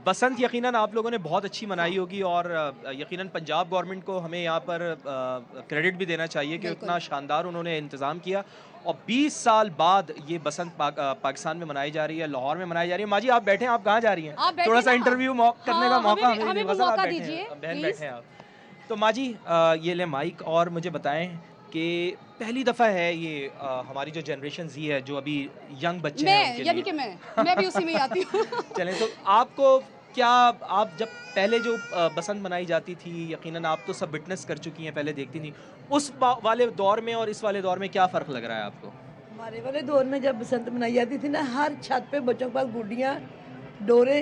बसंत यकीनन आप लोगों ने बहुत अच्छी मनाई होगी और यकीनन पंजाब गवर्नमेंट को हमें यहाँ पर क्रेडिट भी देना चाहिए कि बिल्कुल। उतना शानदार उन्होंने इंतज़ाम किया और 20 साल बाद ये बसंत पाकिस्तान में मनाई जा रही है, लाहौर में मनाई जा रही है। माँ जी आप बैठे हैं, आप कहाँ जा रही हैं? आप बैठे थोड़ा सा ना। इंटरव्यू करने का हाँ, मौका हमें भी गज़ल आप मौका बैठे हैं, दीजिए, बहन प्लीज़। बैठे हैं आप। तो माँ जी ये लें माइक और मुझे बताएं कि पहली दफ़ा है ये हमारी जो जनरेशन जी है, जो अभी यंग बच्चे हैं मैं उनके यानी लिए कि मैं भी उसी में ही आती हूँ। चलें तो आपको क्या आप जब पहले जो बसंत मनाई जाती थी यकीनन आप तो सब विटनेस कर चुकी हैं, पहले देखती थी, उस वाले दौर में और इस वाले दौर में क्या फ़र्क लग रहा है आपको? हमारे वाले दौर में जब बसंत मनाई जाती थी ना, हर छत पे बच्चों के पास गुड्डियाँ, डोरे,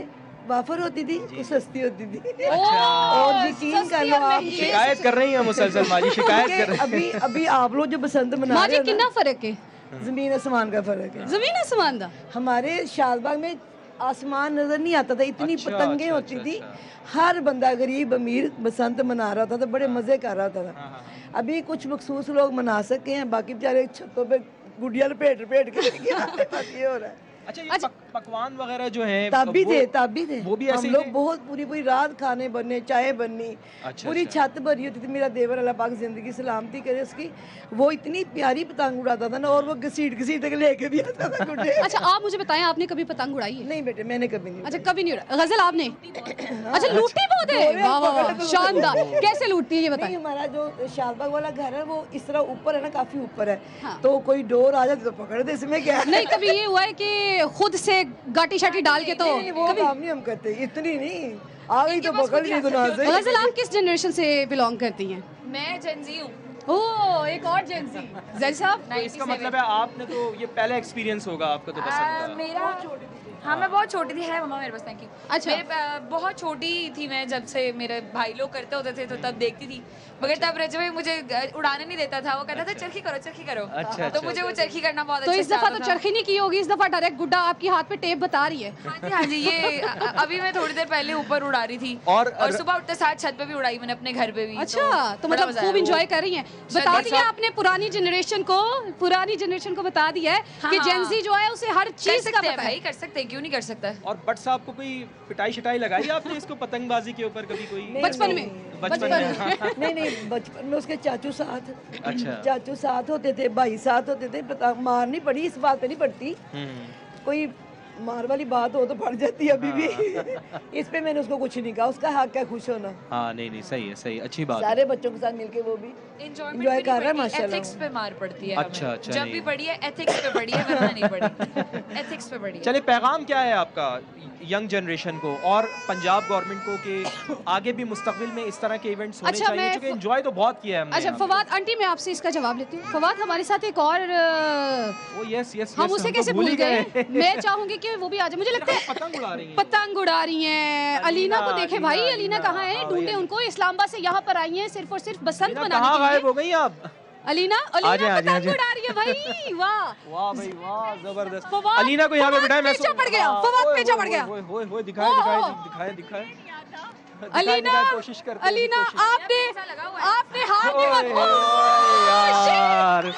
वाफर होती थी, वो सस्ती होती थी। और यकीन कर लो आप, शिकायत कर रही हैं मुसलसल माँ जी, शिकायत कर रही हैं। अभी अभी आप लोग जो बसंत मना माँ रहे जी हो कितना ना, फर्क है? जमीन आसमान का फर्क है। जमीन आसमान दा। हमारे शादबाग में आसमान नजर नहीं आता था, इतनी अच्छा, पतंगे अच्छा, होती अच्छा, थी। अच्छा। हर बंदा गरीब अमीर बसंत मना रहा था, तो बड़े मजे कर रहा था। हाँ, हाँ, अभी कुछ मखसूस लोग मना सके हैं, बाकी बेचारे छतों पे गुड़िया लपेट लपेट के लेके आते हैं, बस ये हो रहा है। अच्छा ये पकवान वगैरह जो हैं तब भी वो- थे, तब भी थे। वो भी ऐसे हम ही लोग थे? बहुत पूरी पूरी रात खाने बनने, चाय बननी, अच्छा, पूरी अच्छा। छत भरी होती थी। मेरा देवर अल्लाह पाक जिंदगी सलामती करे उसकी, वो इतनी प्यारी पतंग उड़ाता था ना, और वो घसीट घसीट के लेके भी आता था गुड्डे। अच्छा आप मुझे बताएं, आपने कभी पतंग उड़ाई है? नहीं बेटे, मैंने कभी नहीं। अच्छा कभी नहीं उड़ा। गजल आपने? अच्छा लूटती बहुत है, वाह वाह वाह, शानदार। कैसे लूटती है ये नहीं, बताएं। हमारा जो शालबाग वाला घर है वो इस तरह ऊपर है ना, काफी ऊपर है। हाँ। तो कोई डोर आ जाती तो पकड़ दे, इसमें क्या है? नहीं कभी ये हुआ है कि खुद से गाटी शाटी डाल के तो नहीं, वो कभी? काम नहीं हम करते, इतनी नहीं। आ गई तो पकड़ ली गुनाह से। गजल आप किस जनरेशन से बिलोंग करती हैं? मैं जेनजी हूँ। ओह एक और जेंजी। जैल साहब? तो इसका मतलब है आपने तो ये पहला एक्सपीरियंस होगा आपका तो बसंत का। मेरा हाँ मैं बहुत छोटी थी, है मम्मा मेरे पास, थैंक यू। अच्छा। बहुत छोटी थी मैं जब से मेरे भाई लोग करते होते थे, तो तब देखती थी, मगर तब रजब भाई मुझे उड़ाने नहीं देता था। वो कहता था चरखी करो चरखी करो। अच्छा, तो मुझे वो चरखी करना बहुत तो अच्छा इस दफा तो आता था। चरखी नहीं की होगी, इस दफा डायरेक्ट गुड्डा आपकी हाथ पे टेप बता रही है। हाँ जी ये अभी मैं थोड़ी देर पहले ऊपर उड़ा रही थी और सुबह उठते साथ छत पे भी उड़ाई मैंने, अपने घर पे भी। अच्छा तो बड़ा मतलब मजा खूब आया। इंजॉय कर रही हैं। बता दिया आपने पुरानी जनरेशन को बता दिया है कि हाँ। जेंजी जो है उसे हर कर चीज का सकते हैं पता भाई, है। कर सकते हैं, क्यों नहीं कर सकता। और बट साहब को कोई पिटाई शिटाई लगाई आपने इसको पतंगबाजी के ऊपर कभी कोई? बचपन में? बचपन में नहीं नहीं, बचपन में उसके चाचू साथ, अच्छा। चाचू साथ होते थे, भाई साथ होते थे। मार नहीं पड़ी, इस बात पे नहीं पड़ती। कोई मार वाली बात हो तो पड़ जाती है अभी भी। इस पे मैंने उसको कुछ नहीं कहा, उसका हक है खुश होना। हाँ नहीं नहीं सही है, सही अच्छी बात है। सारे बच्चों के साथ मिलके वो भी एंजॉय कर रहा है माशाल्लाह। एथिक्स पे मार पड़ती है अच्छा, हमें। अच्छा, जब नहीं। भी पढ़ी है एथिक्स पे पढ़ी है, वरना नहीं पढ़ी। एथिक्स पे पढ़ी है। चले पैगाम क्या है आपका यंग जनरेशन को और पंजाब गवर्नमेंट को कि आगे भी मुस्तकबिल में इस तरह के इवेंट्स होने अच्छा, चाहिए, मैं क्योंकि एंजॉय तो बहुत किया है हमने अच्छा यहाँ पे। फवाद आंटी मैं आपसे इसका जवाब लेती हूँ। फवाद हमारे साथ एक और ओ यस यस हम उसे कैसे भूल गए। मैं चाहूंगी कि वो भी आ जाए। मुझे लगता है पतंग उड़ा रही हैं। पतंग उड़ा रही हैं। अलीना को देखे भाई, अलीना, अलीना कहाँ है? हाँ, ढूंढे भाई, उनको। इस्लामाबाद से यहाँ पर आई हैं सिर्फ और सिर्फ बसंत अलीना मनाने कहाँ के गायब लिए। हो गई आप? अलीना आ जाएं, अलीना आ जाएं, आ पतंग जाएं। उड़ा रही है भाई, वाह वाह भाई वाह जबरदस्त। फवाद- अलीना को यहाँ पे फवाद बिठाया। मैं पीछे पड़ गया, हाँ, फवाद ओए, पीछे ओए, पड़ गया। ओए, ओए, ओए, दिखाए ओह, दिखाए ओह। दिखाए दिखाए अलीना कोशिश करते हैं, अलीना कोशिश। आपने हाथ में ओए, मत- ओए, यार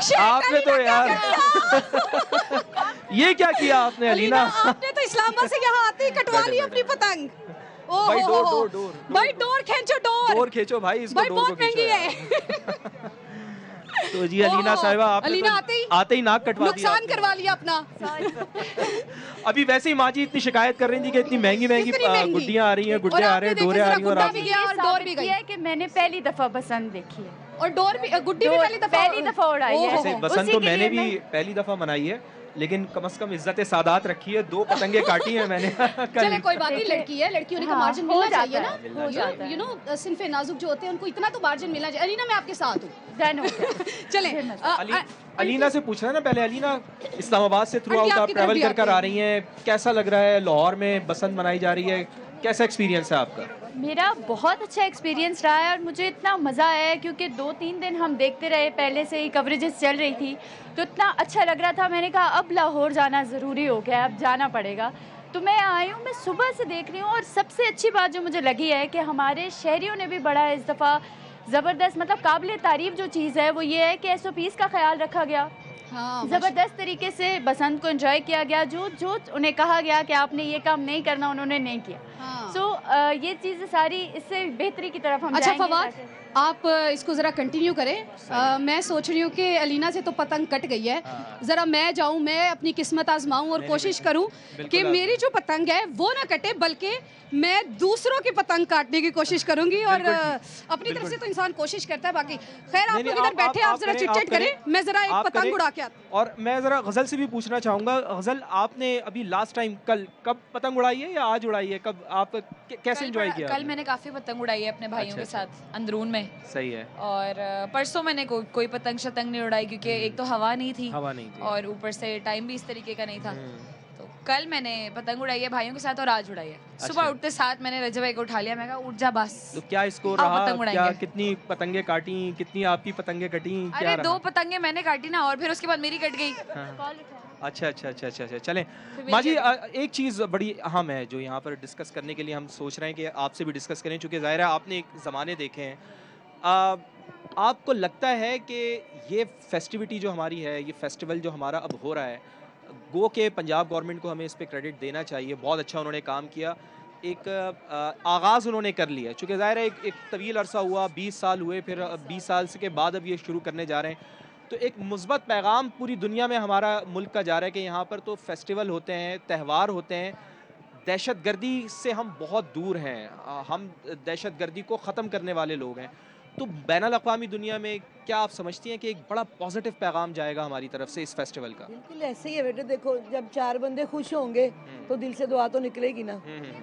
शिट, आपने तो अलीना यार क्या ये क्या किया आपने अलीना अलीना? आपने तो इस्लामाबाद से यहाँ आते ही कटवा ली अपनी पतंग। ओह भाई, हो, डोर, हो, हो। डोर, डोर, भाई डोर खींचो, डोर डोर खींचो भाई, इसको भाई डोर को बहुत महंगी खींचो है। यार। तो जी अलीना ओह, साहिबा आपने अलीना तो आते ही नाक कटवा दिया नुकसान आपने। करवा लिया अपना। अभी वैसे ही माँ जी इतनी शिकायत कर रही थी कि इतनी महंगी महंगी कितनी महंगी? गुड्डियाँ आ रही हैं, और गुड्डे आ आपने रहे हैं, देखे डोरे आ जरा रही हैं और गुड्डा आप भी गया और डोर भी गई है कि मैंने पहली दफा बसंत देखी है और डोर भी गुड्डी भी पहली दफा उड़ाई है। ओहो, वैसे हो। बसंत उसी तो के मैंने लिए भी पहली दफा मनाई है, लेकिन कम से कम इज्जत सादात रखी है। 2 पतंगे काटी है मैंने चले कोई बात नहीं, लड़की है, लड़कियों ने का हाँ, मार्जिन हो मिलना जाता चाहिए है, ना। हो जाता है। यू नो सिनफे नाजुक जो होते हैं उनको इतना तो मार्जिन मिलना चाहिए। अलीना मैं आपके साथ हूँ। डन हो गया। चले अलीना से पूछना है ना पहले। अलीना इस्लामाबाद से थ्रू आंटी, आउट आप आपकी तरफ ट्रैवल भी कर आते कर आ हैं। रही हैं, कैसा लग रहा है? लाहौर में बसंत मनाई जा रही है, कैसा एक्सपीरियंस है आपका? मेरा बहुत अच्छा एक्सपीरियंस रहा है और मुझे इतना मज़ा आया है क्योंकि 2-3 दिन हम देखते रहे, पहले से ही कवरेजेस चल रही थी, तो इतना अच्छा लग रहा था। मैंने कहा अब लाहौर जाना ज़रूरी हो गया है, अब जाना पड़ेगा। तो मैं आई हूँ, मैं सुबह से देख रही हूँ और सबसे अच्छी बात जो मुझे लगी है कि हमारे शहरियों ने भी बड़ा इस दफ़ा ज़बरदस्त, मतलब काबिल तारीफ़ जो चीज़ है वो ये है कि SOPs का ख्याल रखा गया। हाँ, ज़बरदस्त तरीके से बसंत को एंजॉय किया गया। जो जो उन्हें कहा गया कि आपने ये काम नहीं करना, उन्होंने नहीं किया। हाँ। सो ये चीज़ें सारी इससे बेहतरी की तरफ हम अच्छा जाएंगे फवाद, ताकि- आप इसको ज़रा कंटिन्यू करें। मैं सोच रही हूँ कि अलीना से तो पतंग कट गई है, ज़रा मैं जाऊँ, मैं अपनी किस्मत आजमाऊँ और कोशिश करूँ कि मेरी जो पतंग है वो ना कटे, बल्कि मैं दूसरों की पतंग काटने की कोशिश करूँगी। और अपनी तरफ से तो इंसान कोशिश करता है, बाकी खैर आप लोग इधर बैठे, आप ज़रा चिट-चिट करें, मैं ज़रा एक पतंग उड़ा के आती हूँ। और मैं ज़रा गज़ल से भी पूछना चाहूँगा, गज़ल आपने अभी लास्ट टाइम कल कब पतंग उड़ाई है या आज उड़ाई है, कब आप कैसे एंजॉय किया? कल मैंने काफी पतंग उड़ाई है अपने भाइयों के साथ अंदरून में। सही है। और परसों मैंने कोई पतंग शतंग नहीं उड़ाई, क्योंकि एक तो हवा नहीं थी हवा नहीं थी और ऊपर से टाइम भी इस तरीके का नहीं था। तो कल मैंने पतंग उड़ाई है भाइयों के साथ और आज उड़ाई है। सुबह उठते साथ मैंने रजब भाई को उठा लिया, मैं कहा उठ जा बस। तो क्या स्कोर आओ रहा, पतंग उड़ाएंगे। क्या कितनी पतंगे काटी, कितनी आपकी पतंगे कटी, क्या अरे रहा? 2 पतंगे मैंने काटी ना, और फिर उसके बाद मेरी कट गई। अच्छा अच्छा अच्छा अच्छा अच्छा चलें फिर माँ जी, मेरी एक चीज़ बड़ी अहम है जो यहाँ पर डिस्कस करने के लिए हम सोच रहे हैं कि आपसे भी डिस्कस करें, चूँकि ज़ाहिर है आपने एक ज़माने देखे हैं। आपको लगता है कि ये फेस्टिविटी जो हमारी है, ये फेस्टिवल जो हमारा अब हो रहा है, गो के पंजाब गवर्नमेंट को हमें इस पे क्रेडिट देना चाहिए, बहुत अच्छा उन्होंने काम किया, एक आगाज़ उन्होंने कर लिया, चूँकि ज़ाहिर है एक तवील अरसा हुआ, 20 साल हुए, फिर 20 साल के बाद अब ये शुरू करने जा रहे हैं, तो एक मुस्बत पैगाम पूरी दुनिया में हमारा मुल्क का जा रहा है कि यहाँ पर तो फेस्टिवल होते हैं, त्यौहार होते हैं, दहशतगर्दी से हम बहुत दूर हैं, हम दहशतगर्दी को ख़त्म करने वाले लोग हैं। तो बैनुल अक़वामी दुनिया में क्या आप समझती हैं कि एक बड़ा पॉजिटिव पैगाम जाएगा हमारी तरफ से इस फेस्टिवल का? बिल्कुल ऐसे ही है बेटे, देखो जब 4 बंदे खुश होंगे तो दिल से दुआ तो निकलेगी ना।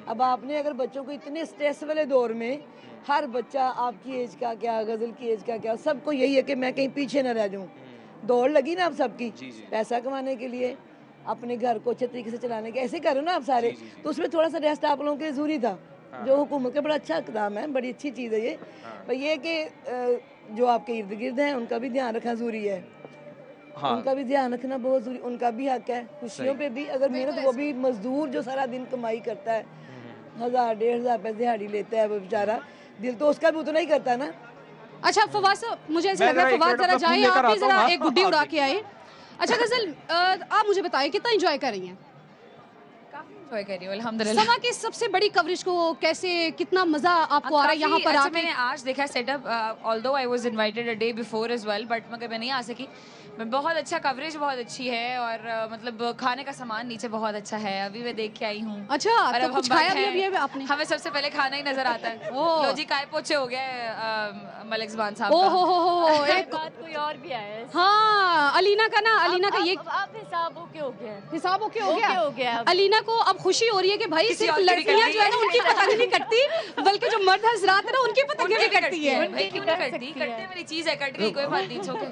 अब आपने अगर बच्चों को इतने स्ट्रेस वाले दौर में, हर बच्चा आपकी एज का क्या, गजल की एज का क्या, सबको यही है कि मैं कहीं पीछे न रह जाऊं। दौड़ लगी ना आप सबकी पैसा कमाने के लिए, अपने घर को अच्छे तरीके से चलाने के, ऐसे करो ना आप सारे। तो उसमें थोड़ा सा रेस्ट आप लोगों के लिए जरूरी था, जो हुकूमत का बड़ा अच्छा इकदाम है, बड़ी अच्छी चीज़ है ये। पर ये कि जो आपके इर्द गिर्द हैं उनका भी ध्यान रखना ज़रूरी है। उनका भी ध्यान रखना बहुत जरूरी, उनका भी हक है खुशियों पे भी। अगर मेहनत, वो भी मजदूर जो सारा दिन कमाई करता है, 1000-1500 रुपये दिहाड़ी लेता है वो बेचारा, दिल तो उसका भी उतना ही करता है ना। अच्छा फवाद साहब, मुझे ऐसा लग रहा है फवाद जरा जाए, आप भी जरा एक गुड्डी उड़ा के आए। अच्छा गजल, आप मुझे बताइए कितना एंजॉय कर रही हैं? काफी एंजॉय कर रही हूँ अल्हम्दुलिल्लाह। समा की सबसे बड़ी कवरेज को कैसे, कितना मजा आपको आ रहा है यहाँ पर अच्छा, आके? मैंने आज देखा setup, although I was invited a day before as well, but मगर मैं नहीं आ सकी। बहुत अच्छा कवरेज, बहुत अच्छी है, और मतलब खाने का सामान नीचे बहुत अच्छा है, अभी मैं देख के आई हूँ। अच्छा, और तो अब कुछ हम खाया बंद भी हैं। अभी आपने? हमें सबसे पहले खाना ही नजर आता है। ओह। लो जी, काय पोछे हो गए मलिक ज़बान साहब ओ का। हो एक बात कोई और भी आया है। हाँ, अलीना का ना, अलीना का ये अब हिसाब ओके हो गया है। हिसाब ओके हो ओके गया। हो गया अब। अलीना को अब खुशी हो रही है कि भाई किसी सिर्फ और की भी लड़कियां कट जो है ना रही है। उनकी पतंग नहीं कटती, बल्कि जो मर्द हजरात है ना उनकी पतंगें भी कटती है। भाई क्यों नहीं करती? कटने वाली चीज है, कट गई कोई बात नहीं, it's okay।